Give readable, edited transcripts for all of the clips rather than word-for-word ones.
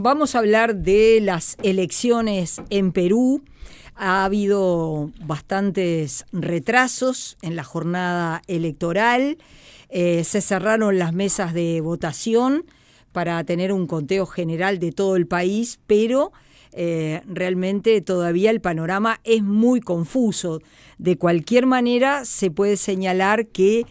Vamos a hablar de las elecciones en Perú. Ha habido bastantes retrasos en la jornada electoral. Se cerraron las mesas de votación para tener un conteo general de todo el país, pero realmente todavía el panorama es muy confuso. De cualquier manera, se puede señalar que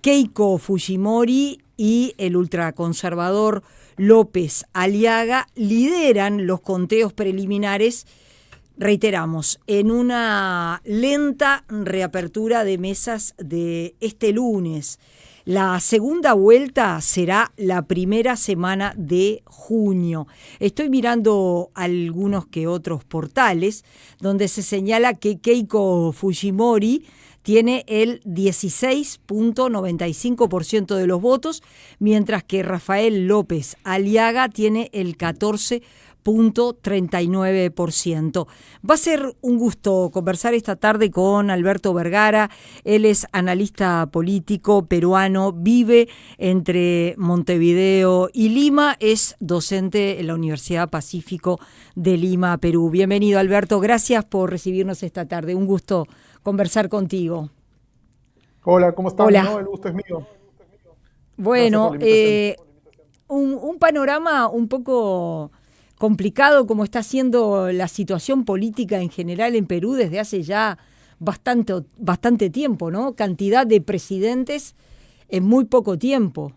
Keiko Fujimori y el ultraconservador López Aliaga lideran los conteos preliminares, reiteramos, en una lenta reapertura de mesas de este lunes. La segunda vuelta será la primera semana de junio. Estoy mirando algunos que otros portales donde se señala que Keiko Fujimori tiene el 16.95% de los votos, mientras que Rafael López Aliaga tiene el 14.39%. Va a ser un gusto conversar esta tarde con Alberto Vergara. Él es analista político peruano, vive entre Montevideo y Lima, es docente en la Universidad Pacífico de Lima, Perú. Bienvenido, Alberto, gracias por recibirnos esta tarde, un gusto conversar contigo. Hola, ¿cómo están? Hola. No, el gusto es mío. Gracias por Bueno, la invitación. un panorama un poco complicado como está siendo la situación política en general en Perú desde hace ya bastante tiempo, ¿no? Cantidad de presidentes en muy poco tiempo.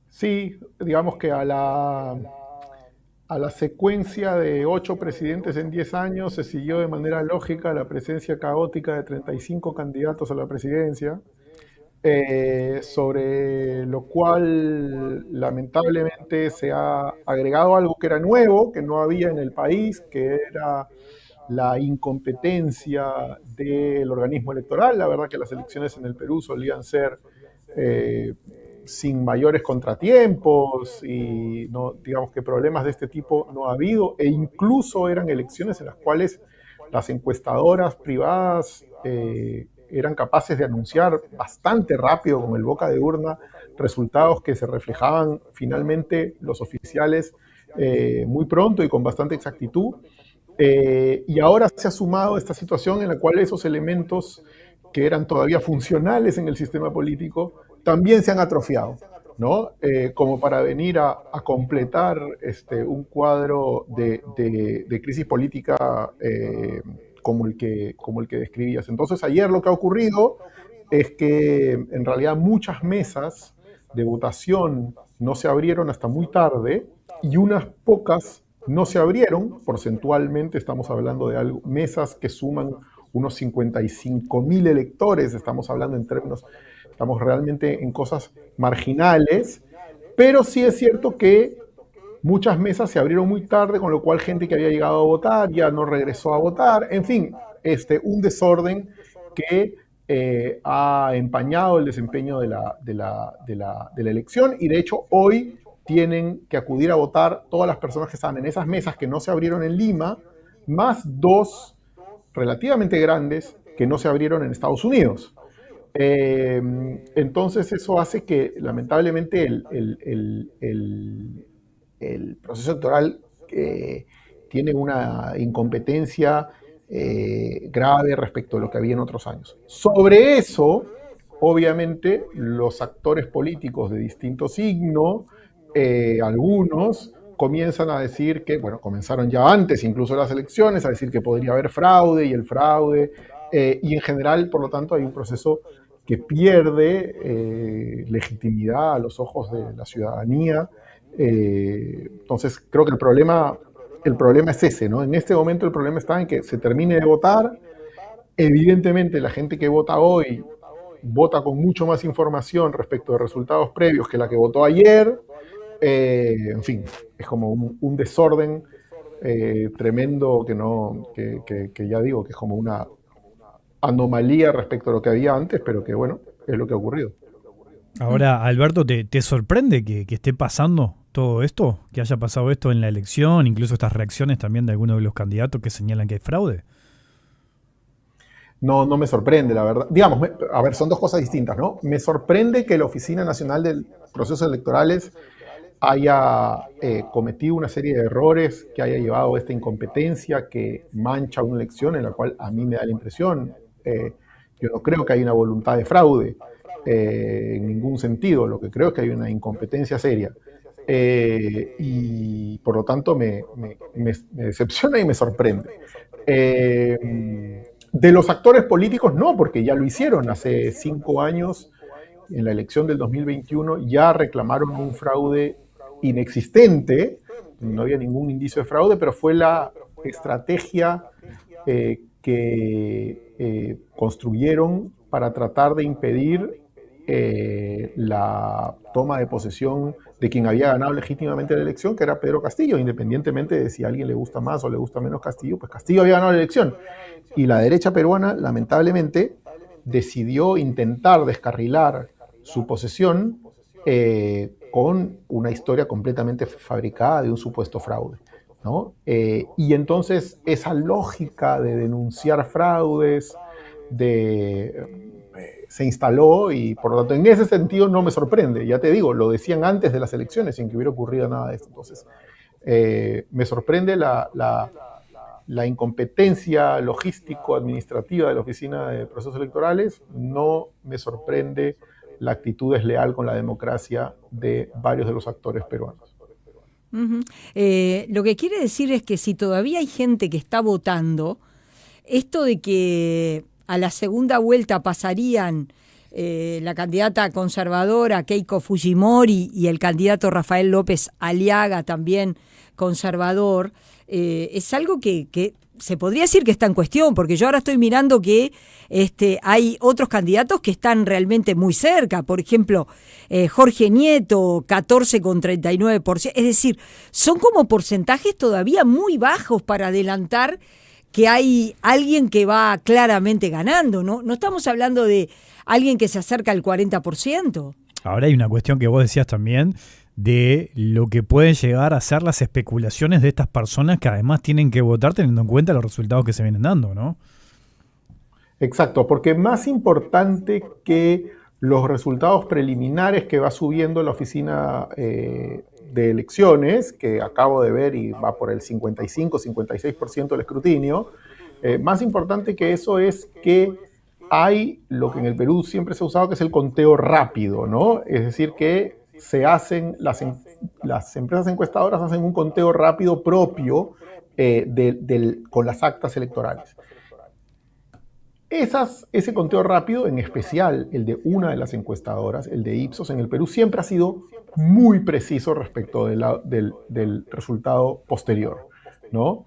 Sí, digamos que a la secuencia de 8 presidentes en 10 años se siguió de manera lógica la presencia caótica de 35 candidatos a la presidencia, sobre lo cual lamentablemente se ha agregado algo que era nuevo, que no había en el país, que era la incompetencia del organismo electoral. La verdad que las elecciones en el Perú solían ser eh, sin mayores contratiempos y no, digamos que problemas de este tipo no ha habido, e incluso eran elecciones en las cuales las encuestadoras privadas eran capaces de anunciar bastante rápido con el boca de urna resultados que se reflejaban finalmente los oficiales muy pronto y con bastante exactitud. Y ahora se ha sumado esta situación en la cual esos elementos que eran todavía funcionales en el sistema político también se han atrofiado, ¿no? Como para venir a completar un cuadro de crisis política como el que describías. Entonces, ayer lo que ha ocurrido es que en realidad muchas mesas de votación no se abrieron hasta muy tarde y unas pocas no se abrieron. Porcentualmente estamos hablando de mesas que suman unos 55.000 electores, estamos hablando en términos, estamos realmente en cosas marginales, pero sí es cierto que muchas mesas se abrieron muy tarde, con lo cual gente que había llegado a votar ya no regresó a votar. En fin, un desorden que ha empañado el desempeño de la elección, y de hecho hoy tienen que acudir a votar todas las personas que estaban en esas mesas que no se abrieron en Lima, más dos relativamente grandes que no se abrieron en Estados Unidos. Entonces eso hace que lamentablemente el proceso electoral tiene una incompetencia grave respecto a lo que había en otros años. Sobre eso, obviamente, los actores políticos de distinto signo, algunos comienzan a decir que, bueno, comenzaron ya antes, incluso las elecciones, a decir que podría haber fraude y el fraude, y en general, por lo tanto, hay un proceso que pierde legitimidad a los ojos de la ciudadanía. Entonces, creo que el problema es ese, ¿no? En este momento el problema está en que se termine de votar. Evidentemente, la gente que vota hoy vota con mucho más información respecto de resultados previos que la que votó ayer. En fin, es como un desorden tremendo que ya digo que es como una anomalía respecto a lo que había antes, pero que bueno, es lo que ha ocurrido. Ahora, Alberto, ¿te sorprende que esté pasando todo esto? ¿Que haya pasado esto en la elección? Incluso estas reacciones también de algunos de los candidatos que señalan que hay fraude. No, no me sorprende, la verdad. Digamos, a ver, son dos cosas distintas, ¿no? Me sorprende que la Oficina Nacional de Procesos Electorales haya cometido una serie de errores, que haya llevado a esta incompetencia que mancha una elección en la cual a mí me da la impresión, yo no creo que haya una voluntad de fraude en ningún sentido, lo que creo es que hay una incompetencia seria. Y por lo tanto me decepciona y me sorprende. De los actores políticos no, porque ya lo hicieron hace 5 años, en la elección del 2021, ya reclamaron un fraude inexistente, no había ningún indicio de fraude, pero fue la estrategia que construyeron para tratar de impedir la toma de posesión de quien había ganado legítimamente la elección, que era Pedro Castillo, independientemente de si a alguien le gusta más o le gusta menos Castillo, pues Castillo había ganado la elección. Y la derecha peruana, lamentablemente, decidió intentar descarrilar su posesión con una historia completamente fabricada de un supuesto fraude, ¿no? Y entonces esa lógica de denunciar fraudes se instaló y por lo tanto en ese sentido no me sorprende. Ya te digo, lo decían antes de las elecciones sin que hubiera ocurrido nada de esto. Entonces me sorprende la incompetencia logístico-administrativa de la Oficina de Procesos Electorales, no me sorprende la actitud desleal con la democracia de varios de los actores peruanos. Uh-huh. Lo que quiere decir es que si todavía hay gente que está votando, esto de que a la segunda vuelta pasarían la candidata conservadora Keiko Fujimori y el candidato Rafael López Aliaga, también conservador, es algo que se podría decir que está en cuestión, porque yo ahora estoy mirando que hay otros candidatos que están realmente muy cerca. Por ejemplo, Jorge Nieto, 14,39%. Es decir, son como porcentajes todavía muy bajos para adelantar que hay alguien que va claramente ganando, ¿no? No estamos hablando de alguien que se acerca al 40%. Ahora hay una cuestión que vos decías también, de lo que pueden llegar a ser las especulaciones de estas personas que además tienen que votar teniendo en cuenta los resultados que se vienen dando, ¿no? Exacto, porque más importante que los resultados preliminares que va subiendo la oficina de elecciones, que acabo de ver y va por el 55-56% del escrutinio, más importante que eso es que hay lo que en el Perú siempre se ha usado, que es el conteo rápido, ¿no? Es decir, que se hacen, las empresas encuestadoras hacen un conteo rápido propio con las actas electorales. Ese conteo rápido, en especial el de una de las encuestadoras, el de Ipsos, en el Perú siempre ha sido muy preciso respecto del resultado posterior, ¿no?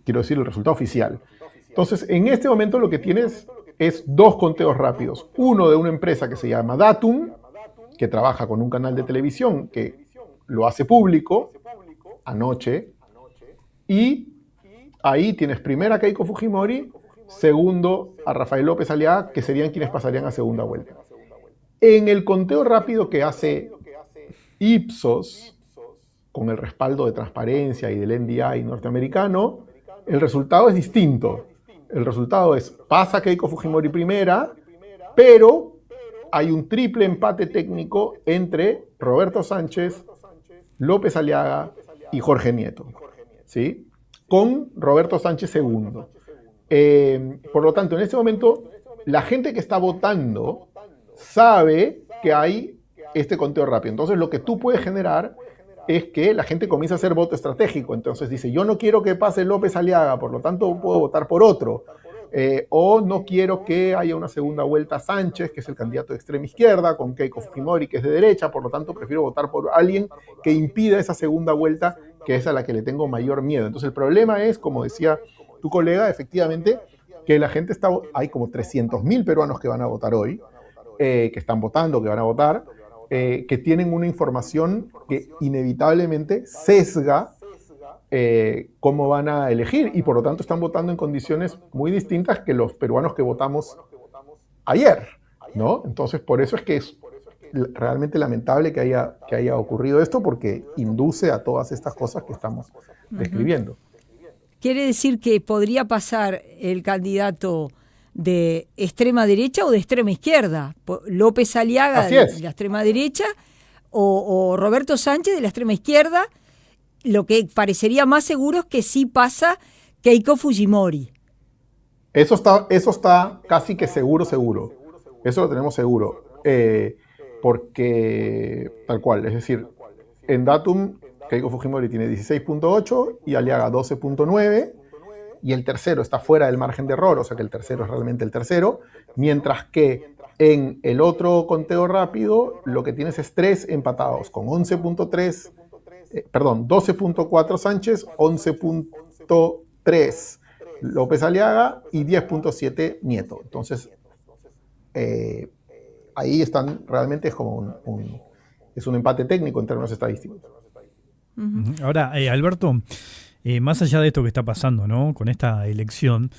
Quiero decir, el resultado oficial. Entonces, en este momento lo que tienes es 2 conteos rápidos. Uno de una empresa que se llama Datum, que trabaja con un canal de televisión que lo hace público anoche, y ahí tienes primero a Keiko Fujimori, segundo a Rafael López Aliaga, que serían quienes pasarían a segunda vuelta. En el conteo rápido que hace Ipsos, con el respaldo de Transparencia y del NDI norteamericano, el resultado es distinto. El resultado es, pasa Keiko Fujimori primera, pero hay un triple empate técnico entre Roberto Sánchez, López Aliaga y Jorge Nieto, ¿sí? Con Roberto Sánchez segundo. Por lo tanto, en este momento, la gente que está votando sabe que hay este conteo rápido. Entonces, lo que tú puedes generar es que la gente comienza a hacer voto estratégico. Entonces dice, yo no quiero que pase López Aliaga, por lo tanto puedo votar por otro. O no quiero que haya una segunda vuelta Sánchez, que es el candidato de extrema izquierda, con Keiko Fujimori, que es de derecha, por lo tanto prefiero votar por alguien que impida esa segunda vuelta, que es a la que le tengo mayor miedo. Entonces el problema es, como decía tu colega, efectivamente, que la gente hay como 300.000 peruanos que van a votar hoy, que están votando, que van a votar, que tienen una información que inevitablemente sesga cómo van a elegir, y por lo tanto están votando en condiciones muy distintas que los peruanos que votamos ayer, ¿no? Entonces, por eso es que es realmente lamentable que haya ocurrido esto, porque induce a todas estas cosas que estamos describiendo. ¿Quiere decir que podría pasar el candidato de extrema derecha o de extrema izquierda? López Aliaga de la extrema derecha o Roberto Sánchez de la extrema izquierda. Lo que parecería más seguro es que sí pasa Keiko Fujimori. Eso está casi que seguro. Eso lo tenemos seguro. Porque, tal cual, es decir, en Datum, Keiko Fujimori tiene 16.8 y Aliaga 12.9, y el tercero está fuera del margen de error, o sea que el tercero es realmente el tercero, mientras que en el otro conteo rápido lo que tienes es 3 empatados, con 12.4 Sánchez, 11.3 López Aliaga y 10.7 Nieto. Entonces, ahí están, realmente es como es un empate técnico en términos estadísticos. Ahora, Alberto, más allá de esto que está pasando, ¿no?, con esta elección,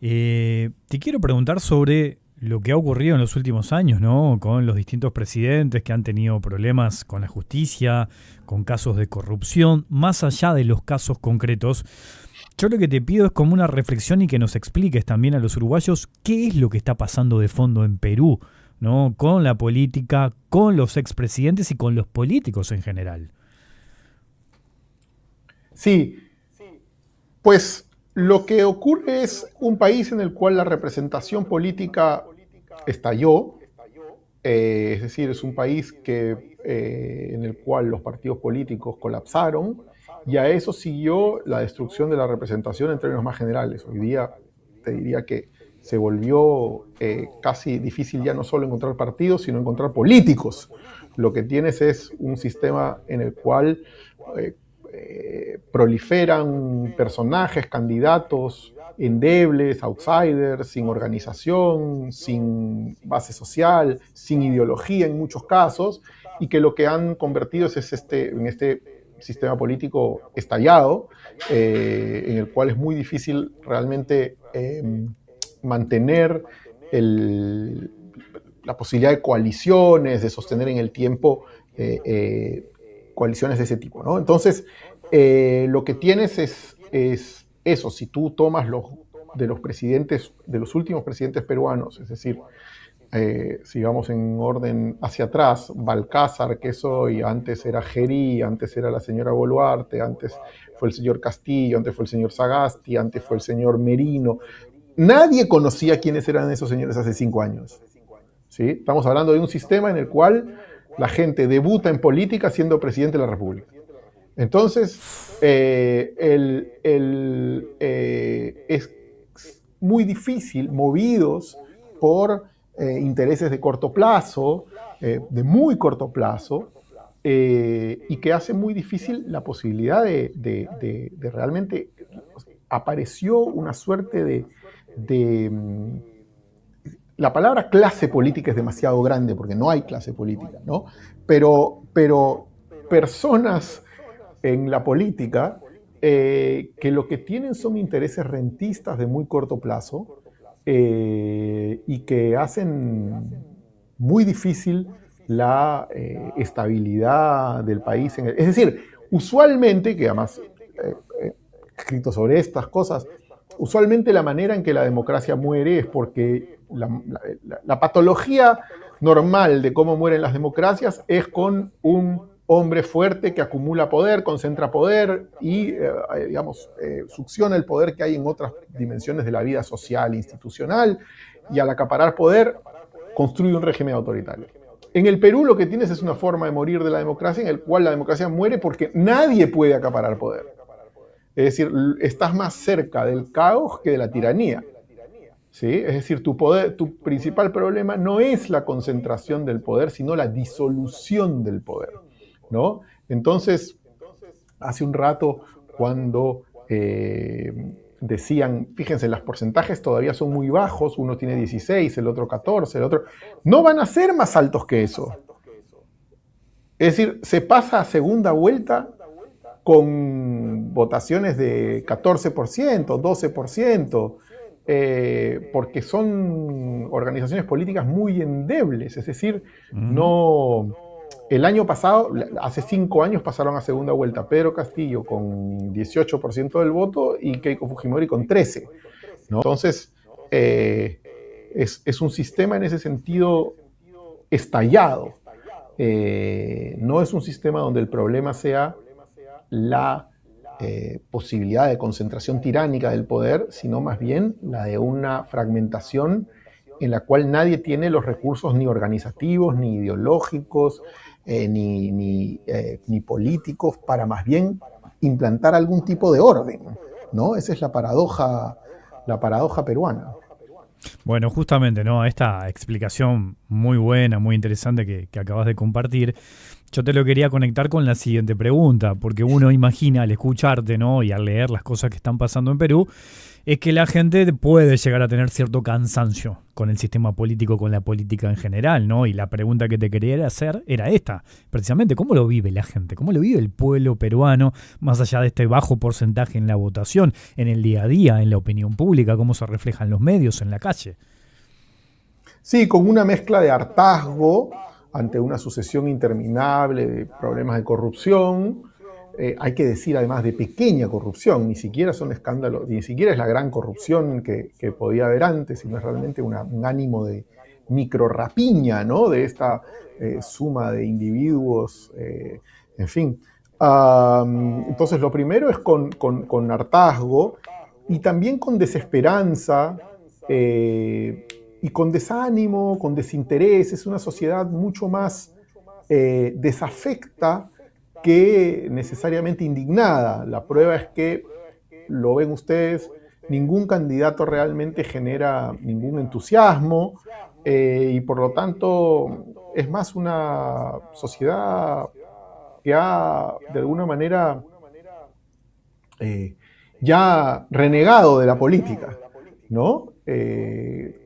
te quiero preguntar sobre lo que ha ocurrido en los últimos años, ¿no?, con los distintos presidentes que han tenido problemas con la justicia, con casos de corrupción. Más allá de los casos concretos, yo lo que te pido es como una reflexión y que nos expliques también a los uruguayos qué es lo que está pasando de fondo en Perú, ¿no?, con la política, con los expresidentes y con los políticos en general. Sí, pues lo que ocurre es un país en el cual la representación política estalló, es decir, es un país en el cual los partidos políticos colapsaron, y a eso siguió la destrucción de la representación en términos más generales. Hoy día te diría que se volvió casi difícil ya no solo encontrar partidos, sino encontrar políticos. Lo que tienes es un sistema en el cual proliferan personajes, candidatos endebles, outsiders, sin organización, sin base social, sin ideología en muchos casos, y que lo que han convertido es en este sistema político estallado, en el cual es muy difícil realmente mantener la posibilidad de coaliciones, de sostener en el tiempo coaliciones de ese tipo, ¿no? Entonces, lo que tienes es eso. Si tú tomas de los últimos presidentes peruanos, es decir, sigamos en orden hacia atrás, Balcázar, que soy, antes era Gerí, antes era la señora Boluarte, antes fue el señor Castillo, antes fue el señor Sagasti, antes fue el señor Merino. Nadie conocía quiénes eran esos señores hace 5 años. ¿Sí? Estamos hablando de un sistema en el cual la gente debuta en política siendo presidente de la República. Entonces, es muy difícil, movidos por intereses de corto plazo, de muy corto plazo, y que hace muy difícil la posibilidad de realmente. Apareció una suerte la palabra clase política es demasiado grande porque no hay clase política, ¿no? Pero personas en la política que lo que tienen son intereses rentistas de muy corto plazo y que hacen muy difícil la estabilidad del país. Es decir, usualmente, que además he escrito sobre estas cosas, usualmente la manera en que la democracia muere es porque la patología normal de cómo mueren las democracias es con un hombre fuerte que acumula poder, concentra poder y, succiona el poder que hay en otras dimensiones de la vida social e institucional, y al acaparar poder construye un régimen autoritario. En el Perú lo que tienes es una forma de morir de la democracia en el cual la democracia muere porque nadie puede acaparar poder. Es decir, estás más cerca del caos que de la tiranía. ¿Sí? Es decir, tu principal problema no es la concentración del poder, sino la disolución del poder, ¿no? Entonces, hace un rato, cuando decían, fíjense, los porcentajes todavía son muy bajos, uno tiene 16, el otro 14, el otro. No van a ser más altos que eso. Es decir, se pasa a segunda vuelta con votaciones de 14%, 12%, porque son organizaciones políticas muy endebles. Es decir, no. El año pasado, hace 5 años, pasaron a segunda vuelta Pedro Castillo con 18% del voto y Keiko Fujimori con 13%, ¿no? Entonces, es un sistema en ese sentido estallado. no es un sistema donde el problema sea la posibilidad de concentración tiránica del poder, sino más bien la de una fragmentación en la cual nadie tiene los recursos ni organizativos, ni ideológicos, ni políticos para más bien implantar algún tipo de orden, ¿no? Esa es la paradoja peruana. Bueno, justamente, ¿no? Esta explicación muy buena, muy interesante que acabas de compartir, yo te lo quería conectar con la siguiente pregunta, porque uno imagina al escucharte, ¿no? Y al leer las cosas que están pasando en Perú, es que la gente puede llegar a tener cierto cansancio con el sistema político, con la política en general, ¿no? Y la pregunta que te quería hacer era esta, precisamente, ¿cómo lo vive la gente? ¿Cómo lo vive el pueblo peruano, más allá de este bajo porcentaje en la votación, en el día a día, en la opinión pública, cómo se refleja en los medios, en la calle? Sí, con una mezcla de hartazgo ante una sucesión interminable de problemas de corrupción. Hay que decir además de pequeña corrupción, ni siquiera son escándalos, ni siquiera es la gran corrupción que podía haber antes, sino es realmente un ánimo de microrapiña, ¿no? De esta suma de individuos, en fin. Entonces lo primero es con hartazgo y también con desesperanza y con desánimo, con desinterés. Es una sociedad mucho más desafecta que necesariamente indignada. La prueba es que, lo ven ustedes, ningún candidato realmente genera ningún entusiasmo y por lo tanto es más una sociedad que ha de alguna manera ya renegado de la política, ¿no?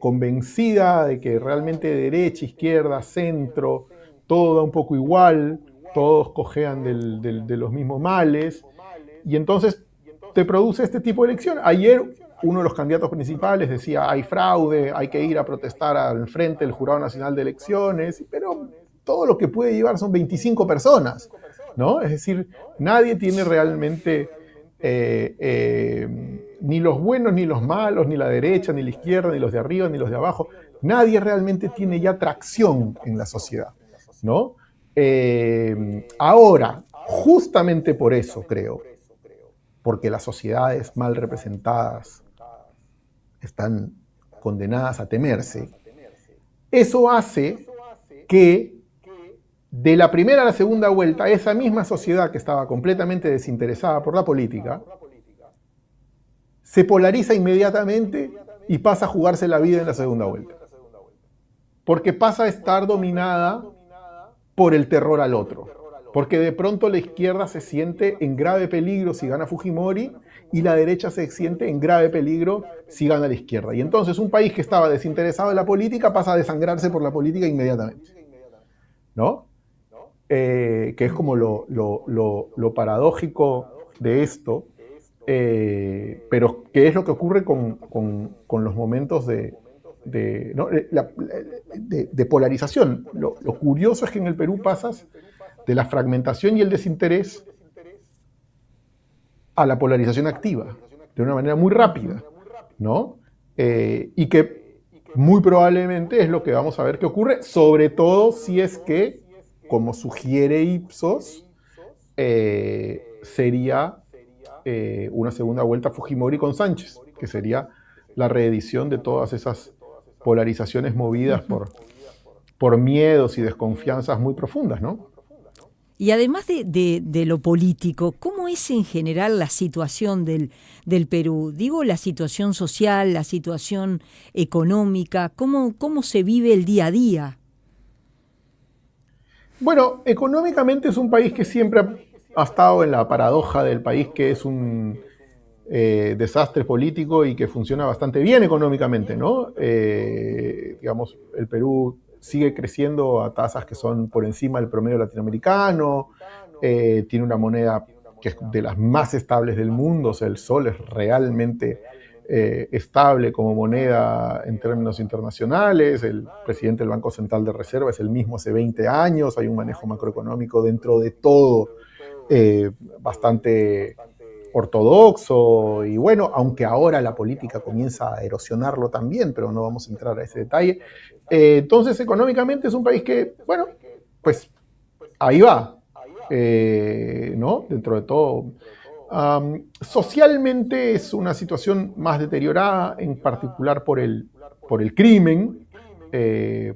Convencida de que realmente derecha, izquierda, centro, todo da un poco igual, todos cojean de los mismos males, y entonces te produce este tipo de elección. Ayer uno de los candidatos principales decía, hay fraude, hay que ir a protestar al frente del Jurado Nacional de Elecciones, pero todo lo que puede llevar son 25 personas, ¿no? Es decir, nadie tiene realmente ni los buenos ni los malos, ni la derecha, ni la izquierda, ni los de arriba, ni los de abajo. Nadie realmente tiene ya tracción en la sociedad, ¿no? Ahora, justamente por eso creo, porque las sociedades mal representadas están condenadas a temerse, eso hace que de la primera a la segunda vuelta, esa misma sociedad que estaba completamente desinteresada por la política, se polariza inmediatamente y pasa a jugarse la vida en la segunda vuelta. Porque pasa a estar dominada por el terror al otro. Porque de pronto la izquierda se siente en grave peligro si gana Fujimori y la derecha se siente en grave peligro si gana la izquierda. Y entonces un país que estaba desinteresado en la política pasa a desangrarse por la política inmediatamente, ¿no? Que es como lo paradójico de esto, pero que es lo que ocurre con los momentos de polarización. Lo curioso es que en el Perú pasas de la fragmentación y el desinterés a la polarización activa, de una manera muy rápida, ¿no? Y que muy probablemente es lo que vamos a ver que ocurre, sobre todo si es que, como sugiere Ipsos, sería una segunda vuelta Fujimori con Sánchez, que sería la reedición de todas esas polarizaciones movidas por miedos y desconfianzas muy profundas, ¿no? Y además de lo político, ¿cómo es en general la situación del Perú? Digo, la situación social, la situación económica, ¿cómo se vive el día a día? Bueno, económicamente es un país que siempre ha estado en la paradoja del país que es un desastre político y que funciona bastante bien económicamente, ¿no? Digamos, el Perú sigue creciendo a tasas que son por encima del promedio latinoamericano, tiene una moneda que es de las más estables del mundo, o sea, el sol es realmente estable como moneda en términos internacionales, el presidente del Banco Central de Reserva es el mismo hace 20 años, hay un manejo macroeconómico dentro de todo bastante ortodoxo y bueno, aunque ahora la política comienza a erosionarlo también, pero no vamos a entrar a ese detalle. Entonces, económicamente es un país que, bueno, pues ahí va, ¿no? Dentro de todo. Socialmente es una situación más deteriorada, en particular por el crimen,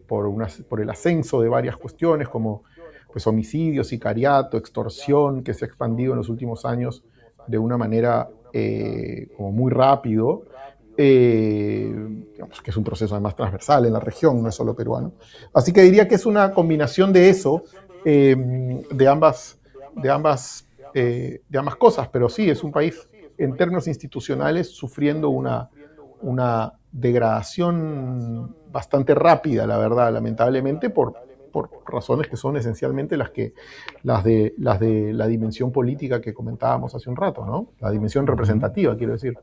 por el ascenso de varias cuestiones como pues, homicidio, sicariato, extorsión, que se ha expandido en los últimos años de una manera como muy rápido, digamos que es un proceso además transversal en la región, no es solo peruano. Así que diría que es una combinación de eso, de ambas cosas, pero sí, es un país en términos institucionales sufriendo una degradación bastante rápida, la verdad, lamentablemente, por razones que son esencialmente las de la dimensión política que comentábamos hace un rato, ¿no? La dimensión representativa, quiero decir.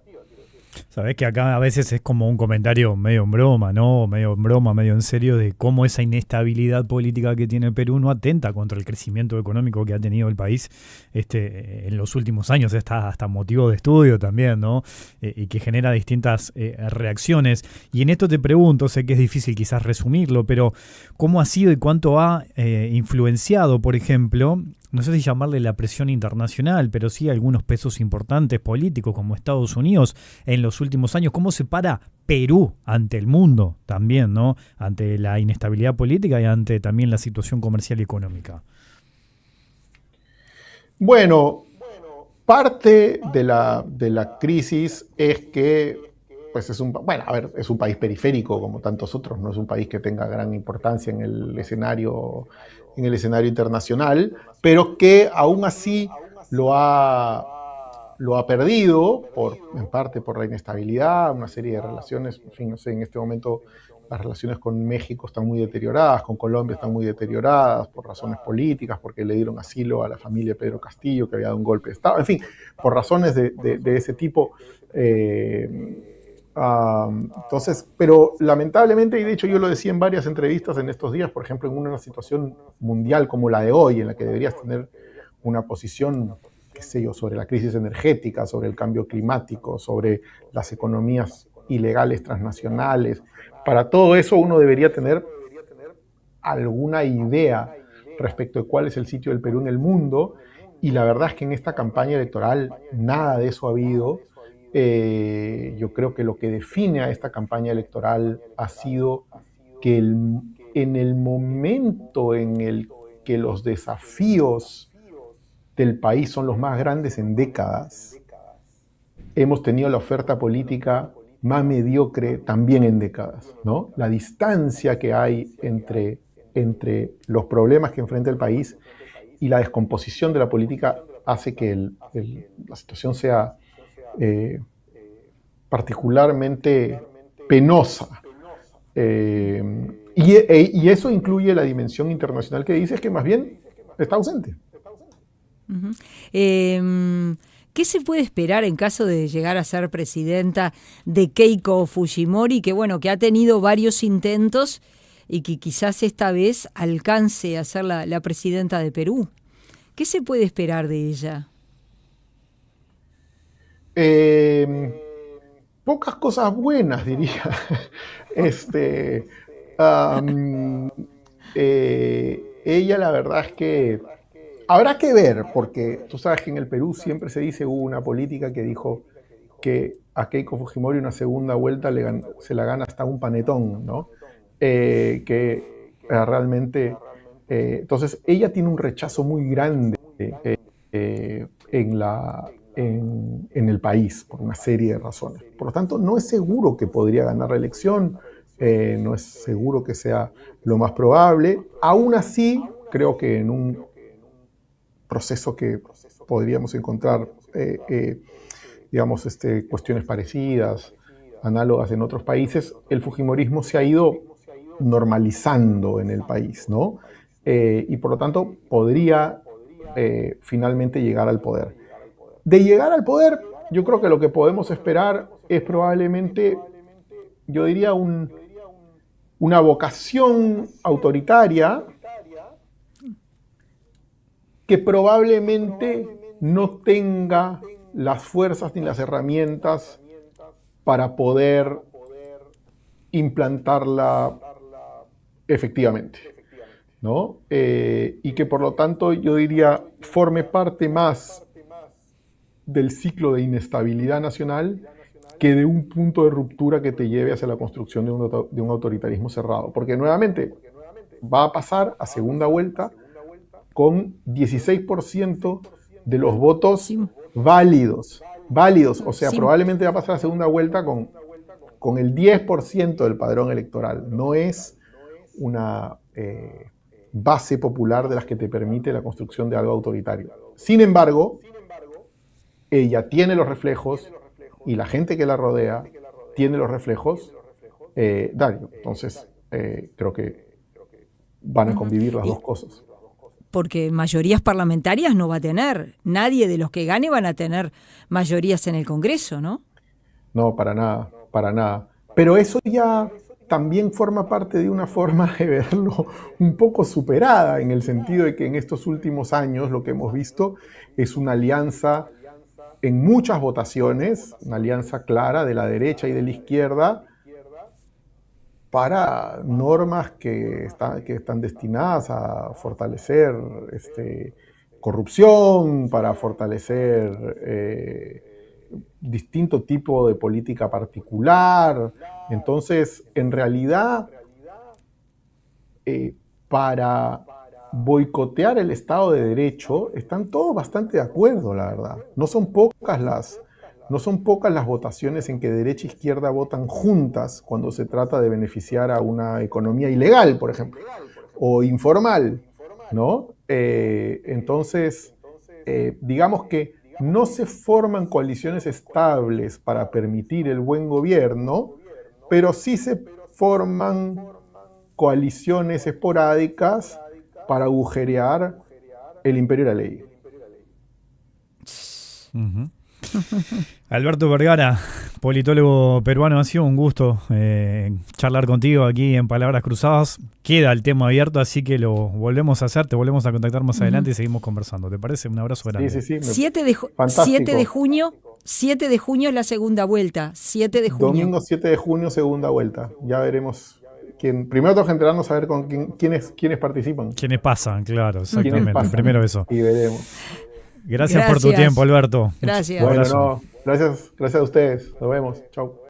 Sabés que acá a veces es como un comentario medio en broma, ¿no? Medio en broma, medio en serio, de cómo esa inestabilidad política que tiene el Perú no atenta contra el crecimiento económico que ha tenido el país en los últimos años. Está hasta motivo de estudio también, ¿no? Y que genera distintas reacciones. Y en esto te pregunto, sé que es difícil quizás resumirlo, pero ¿cómo ha sido y cuánto ha influenciado, por ejemplo, no sé si llamarle la presión internacional, pero sí algunos pesos importantes políticos como Estados Unidos en los últimos años? ¿Cómo se para Perú ante el mundo también, ¿no? Ante la inestabilidad política y ante también la situación comercial y económica. Bueno, parte de la crisis es que pues es un país periférico como tantos otros, no es un país que tenga gran importancia en el escenario internacional, pero que aún así lo ha perdido, en parte por la inestabilidad, una serie de relaciones, en fin, no sé, en este momento las relaciones con México están muy deterioradas, con Colombia están muy deterioradas por razones políticas, porque le dieron asilo a la familia Pedro Castillo, que había dado un golpe de Estado, en fin, por razones de ese tipo. Entonces, pero lamentablemente, y de hecho yo lo decía en varias entrevistas en estos días, por ejemplo, en una situación mundial como la de hoy, en la que deberías tener una posición, qué sé yo, sobre la crisis energética, sobre el cambio climático, sobre las economías ilegales transnacionales, para todo eso uno debería tener alguna idea respecto de cuál es el sitio del Perú en el mundo, y la verdad es que en esta campaña electoral nada de eso ha habido. Yo creo que lo que define a esta campaña electoral ha sido que en el momento en el que los desafíos del país son los más grandes en décadas, hemos tenido la oferta política más mediocre también en décadas, ¿no? La distancia que hay entre los problemas que enfrenta el país y la descomposición de la política hace que la situación sea particularmente penosa. Y eso incluye la dimensión internacional que dices que más bien está ausente. Uh-huh. ¿Qué se puede esperar en caso de llegar a ser presidenta de Keiko Fujimori, que bueno, que ha tenido varios intentos y que quizás esta vez alcance a ser la presidenta de Perú? ¿Qué se puede esperar de ella? Pocas cosas buenas, diría. Ella, la verdad es que habrá que ver, porque tú sabes que en el Perú siempre se dice, hubo una política que dijo que a Keiko Fujimori una segunda vuelta se la gana hasta un panetón, ¿no? Que realmente... entonces, ella tiene un rechazo muy grande en el país, por una serie de razones. Por lo tanto, no es seguro que podría ganar la elección, no es seguro que sea lo más probable. Aún así, creo que en un proceso que podríamos encontrar, digamos, cuestiones parecidas, análogas en otros países, el fujimorismo se ha ido normalizando en el país, ¿no? Y por lo tanto podría finalmente llegar al poder. De llegar al poder, yo creo que lo que podemos esperar es probablemente, yo diría, una vocación autoritaria que probablemente no tenga las fuerzas ni las herramientas para poder implantarla efectivamente. ¿no? Y que por lo tanto yo diría forme parte más del ciclo de inestabilidad nacional que de un punto de ruptura que te lleve hacia la construcción de un autoritarismo cerrado. Porque nuevamente va a pasar a segunda vuelta con 16% de los votos Sí, válidos, o sea, sí. probablemente va a pasar a segunda vuelta con el 10% del padrón electoral. No es una base popular de las que te permite la construcción de algo autoritario. Sin embargo, ella tiene los reflejos y la gente que la rodea tiene los reflejos, Dario. Entonces, creo que van a convivir las dos cosas. Porque mayorías parlamentarias no va a tener. Nadie de los que gane van a tener mayorías en el Congreso, ¿no? No, para nada, para nada. Pero eso ya también forma parte de una forma de verlo un poco superada, en el sentido de que en estos últimos años lo que hemos visto es una alianza en muchas votaciones, una alianza clara de la derecha y de la izquierda para normas que están destinadas a fortalecer corrupción, para fortalecer distinto tipo de política particular. Entonces, en realidad, para boicotear el Estado de Derecho, están todos bastante de acuerdo, la verdad. No son pocas las votaciones en que derecha e izquierda votan juntas cuando se trata de beneficiar a una economía ilegal, por ejemplo, o informal, ¿no? Entonces, digamos que no se forman coaliciones estables para permitir el buen gobierno, pero sí se forman coaliciones esporádicas para agujerear el imperio de la ley. Uh-huh. Alberto Vergara, politólogo peruano, ha sido un gusto charlar contigo aquí en Palabras Cruzadas. Queda el tema abierto, así que lo volvemos a hacer, te volvemos a contactar más adelante y seguimos conversando. ¿Te parece? Un abrazo grande. Sí. 7 de junio es la segunda vuelta. 7 de junio. Domingo 7 de junio, segunda vuelta. Ya veremos quién. Primero tenemos que enterarnos a ver con quiénes participan. Quiénes pasan, claro, exactamente. Pasan? Primero eso. Y veremos. Gracias por tu tiempo, Alberto. Gracias. Bueno, gracias a ustedes. Nos vemos. Chau.